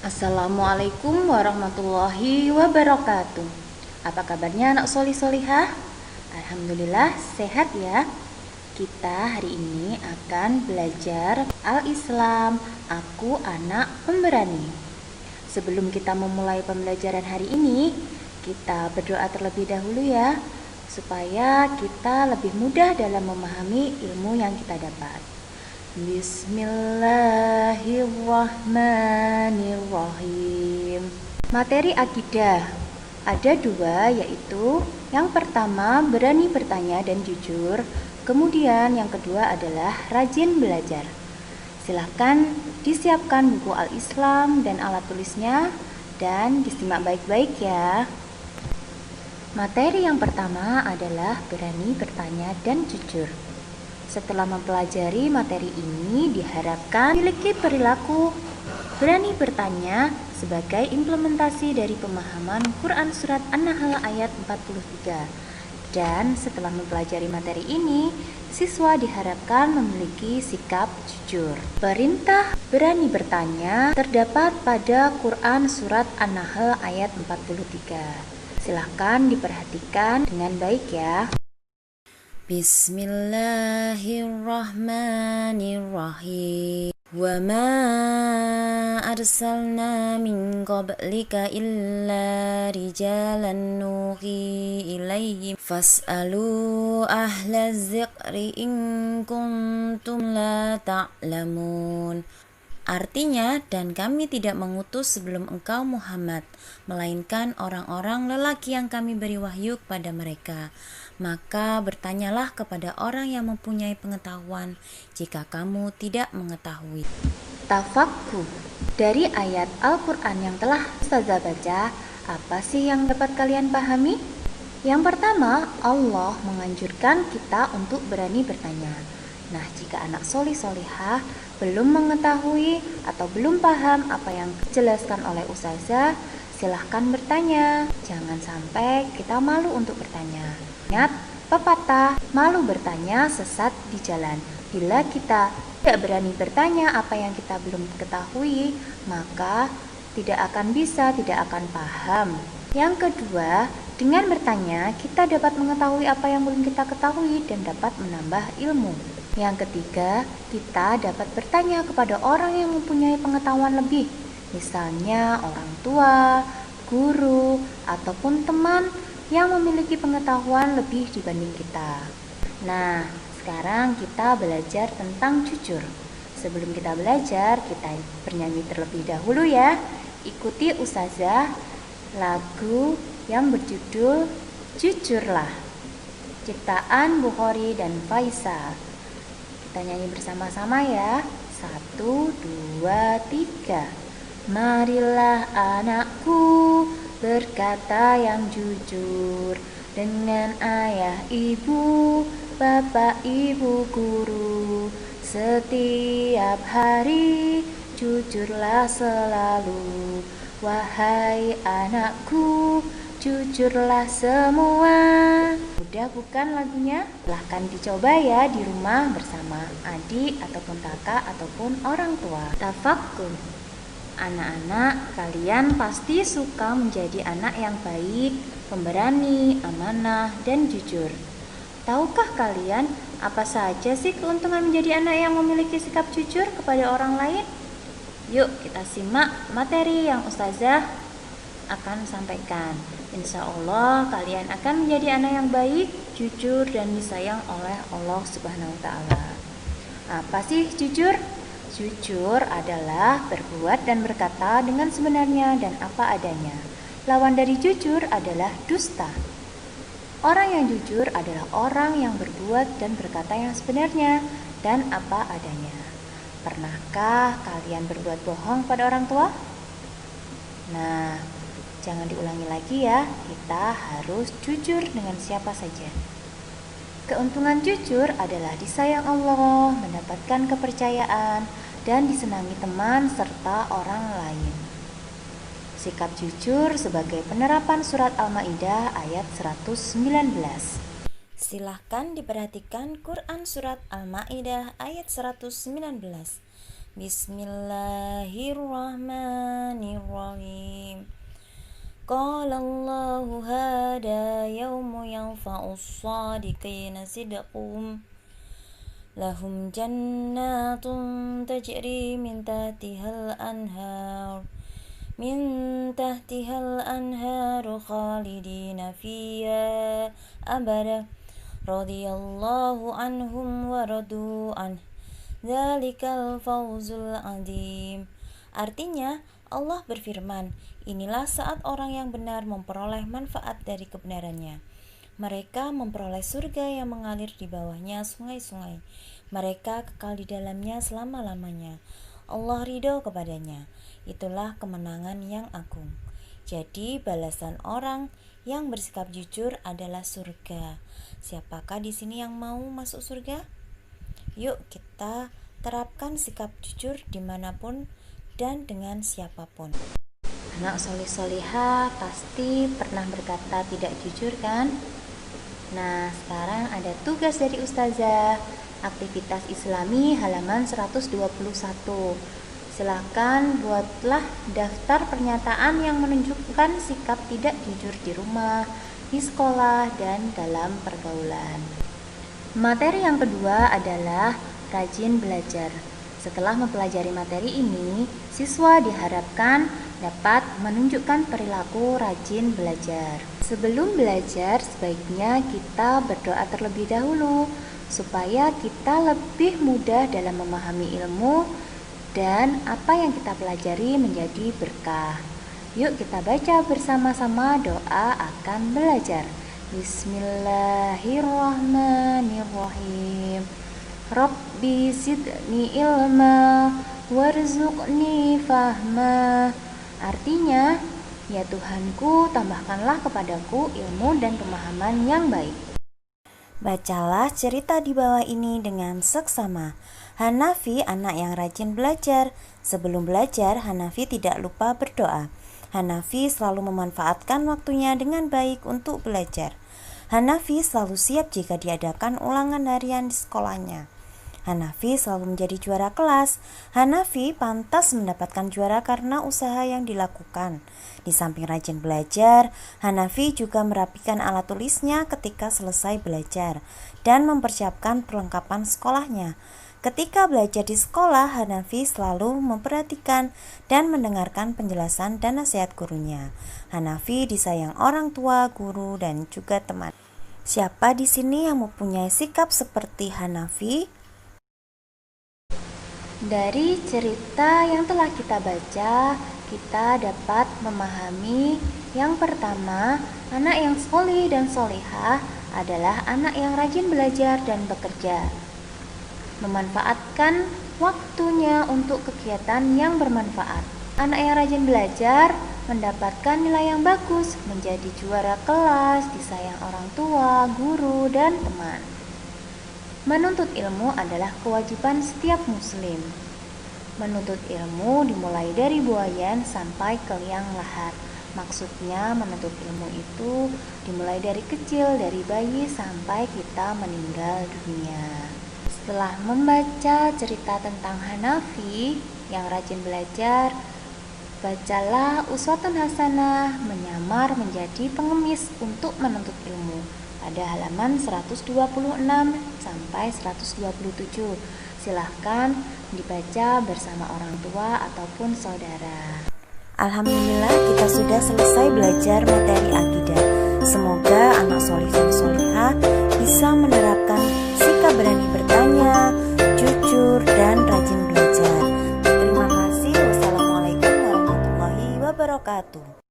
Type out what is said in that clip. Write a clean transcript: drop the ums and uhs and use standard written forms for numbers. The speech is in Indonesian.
Assalamualaikum warahmatullahi wabarakatuh. Apa kabarnya anak solih-solihah? Alhamdulillah sehat ya. Kita hari ini akan belajar Al-Islam, aku anak pemberani. Sebelum kita memulai pembelajaran hari ini, kita berdoa terlebih dahulu ya, supaya kita lebih mudah dalam memahami ilmu yang kita dapat. Bismillahirrahmanirrahim. Materi akidah ada dua, yaitu yang pertama berani bertanya dan jujur, kemudian yang kedua adalah rajin belajar. Silahkan disiapkan buku Al-Islam dan alat tulisnya dan disimak baik-baik ya. Materi yang pertama adalah berani bertanya dan jujur. Setelah mempelajari materi ini, diharapkan memiliki perilaku berani bertanya sebagai implementasi dari pemahaman Quran Surat An-Nahl ayat 43. Dan setelah mempelajari materi ini, siswa diharapkan memiliki sikap jujur. Perintah berani bertanya terdapat pada Quran Surat An-Nahl ayat 43. Silahkan diperhatikan dengan baik ya. Bismillahirrahmanirrahim. Wa ma arsalna min qablika illa rijalan nuhi ilaihim fas'alu ahla dzikri in kuntum la ta'lamun. Artinya, dan kami tidak mengutus sebelum engkau Muhammad, melainkan orang-orang lelaki yang kami beri wahyu kepada mereka. Maka bertanyalah kepada orang yang mempunyai pengetahuan jika kamu tidak mengetahui. Tafakkur dari ayat Al-Quran yang telah Ustazah baca, apa sih yang dapat kalian pahami? Yang pertama, Allah menganjurkan kita untuk berani bertanya. Nah, jika anak solih-solihah belum mengetahui atau belum paham apa yang dijelaskan oleh Ustazah, silahkan bertanya. Jangan sampai kita malu untuk bertanya. Ingat pepatah, malu bertanya sesat di jalan. Bila kita tidak berani bertanya apa yang kita belum ketahui, maka tidak akan bisa, tidak akan paham. Yang kedua, dengan bertanya kita dapat mengetahui apa yang belum kita ketahui dan dapat menambah ilmu. Yang ketiga, kita dapat bertanya kepada orang yang mempunyai pengetahuan lebih, misalnya orang tua, guru, ataupun teman yang memiliki pengetahuan lebih dibanding kita. Nah, sekarang kita belajar tentang jujur. Sebelum kita belajar, kita bernyanyi terlebih dahulu ya. Ikuti Ustazah lagu yang berjudul Jujurlah, ciptaan Bukhari dan Faisal. Kita nyanyi bersama-sama ya. 1, 2, 3. Marilah anakku berkata yang jujur dengan ayah ibu, bapak ibu guru. Setiap hari jujurlah selalu. Wahai anakku, jujurlah semua. Udah bukan lagunya? Silahkan dicoba ya di rumah bersama adik ataupun kakak ataupun orang tua. Tafakkur. Anak-anak, kalian pasti suka menjadi anak yang baik, pemberani, amanah, dan jujur. Tahukah kalian apa saja sih keuntungan menjadi anak yang memiliki sikap jujur kepada orang lain? Yuk kita simak materi yang Ustazah akan sampaikan. Insya Allah kalian akan menjadi anak yang baik, jujur, dan disayang oleh Allah Subhanahu wa Ta'ala. Apa sih jujur? Jujur adalah berbuat dan berkata dengan sebenarnya dan apa adanya. Lawan dari jujur adalah dusta. Orang yang jujur adalah orang yang berbuat dan berkata yang sebenarnya dan apa adanya. Pernahkah kalian berbuat bohong pada orang tua? Nah, jangan diulangi lagi ya. Kita harus jujur dengan siapa saja. Keuntungan jujur adalah disayang Allah, mendapatkan kepercayaan, dan disenangi teman serta orang lain. Sikap jujur sebagai penerapan surat Al-Maidah ayat 119. Silahkan diperhatikan Quran Surat Al-Ma'idah ayat 119. Bismillahirrahmanirrahim. Qala Allahu hada yawmu yanfa'us shadiqina sidqum lahum jannatun tajri min tahtihal anhar khalidina fiha abada radhiyallahu anhum wa radu an dzalikal fawzul azim. Artinya, Allah berfirman, inilah saat orang yang benar memperoleh manfaat dari kebenarannya. Mereka memperoleh surga yang mengalir di bawahnya sungai-sungai. Mereka kekal di dalamnya selama-lamanya. Allah ridho kepadanya. Itulah kemenangan yang agung. Jadi balasan orang yang bersikap jujur adalah surga. Siapakah di sini yang mau masuk surga? Yuk kita terapkan sikap jujur dimanapun dan dengan siapapun. Anak solih-solihah pasti pernah berkata tidak jujur kan? Nah, sekarang ada tugas dari Ustazah, aktivitas Islami halaman 121. Silakan buatlah daftar pernyataan yang menunjukkan sikap tidak jujur di rumah, di sekolah, dan dalam pergaulan. Materi yang kedua adalah rajin belajar. Setelah mempelajari materi ini, siswa diharapkan dapat menunjukkan perilaku rajin belajar. Sebelum belajar, sebaiknya kita berdoa terlebih dahulu supaya kita lebih mudah dalam memahami ilmu dan apa yang kita pelajari menjadi berkah. Yuk kita baca bersama-sama doa akan belajar. Bismillahirrahmanirrahim. Rabbi zidni ilma warzuqni fahma. Artinya, ya Tuhanku, tambahkanlah kepadaku ilmu dan pemahaman yang baik. Bacalah cerita di bawah ini dengan seksama. Hanafi, anak yang rajin belajar. Sebelum belajar, Hanafi tidak lupa berdoa. Hanafi selalu memanfaatkan waktunya dengan baik untuk belajar. Hanafi selalu siap jika diadakan ulangan harian di sekolahnya. Hanafi selalu menjadi juara kelas. Hanafi pantas mendapatkan juara karena usaha yang dilakukan. Di samping rajin belajar, Hanafi juga merapikan alat tulisnya ketika selesai belajar dan mempersiapkan perlengkapan sekolahnya. Ketika belajar di sekolah, Hanafi selalu memperhatikan dan mendengarkan penjelasan dan nasihat gurunya. Hanafi disayang orang tua, guru, dan juga teman. Siapa di sini yang mempunyai sikap seperti Hanafi? Dari cerita yang telah kita baca, kita dapat memahami yang pertama, anak yang solih dan solihah adalah anak yang rajin belajar dan bekerja, memanfaatkan waktunya untuk kegiatan yang bermanfaat. Anak yang rajin belajar mendapatkan nilai yang bagus, menjadi juara kelas, disayang orang tua, guru, dan teman. Menuntut ilmu adalah kewajiban setiap muslim. Menuntut ilmu dimulai dari buayan sampai ke liang lahat. Maksudnya menuntut ilmu itu dimulai dari kecil, dari bayi sampai kita meninggal dunia. Setelah membaca cerita tentang Hanafi yang rajin belajar, bacalah Uswatun Hasanah menyamar menjadi pengemis untuk menuntut ilmu pada halaman 126 sampai 127. Silahkan dibaca bersama orang tua ataupun saudara. Alhamdulillah kita sudah selesai belajar materi akidah. Semoga anak solih dan solihah bisa menerapkan sikap berani bertanya, jujur, dan rajin belajar. Terima kasih. Wassalamualaikum warahmatullahi wabarakatuh.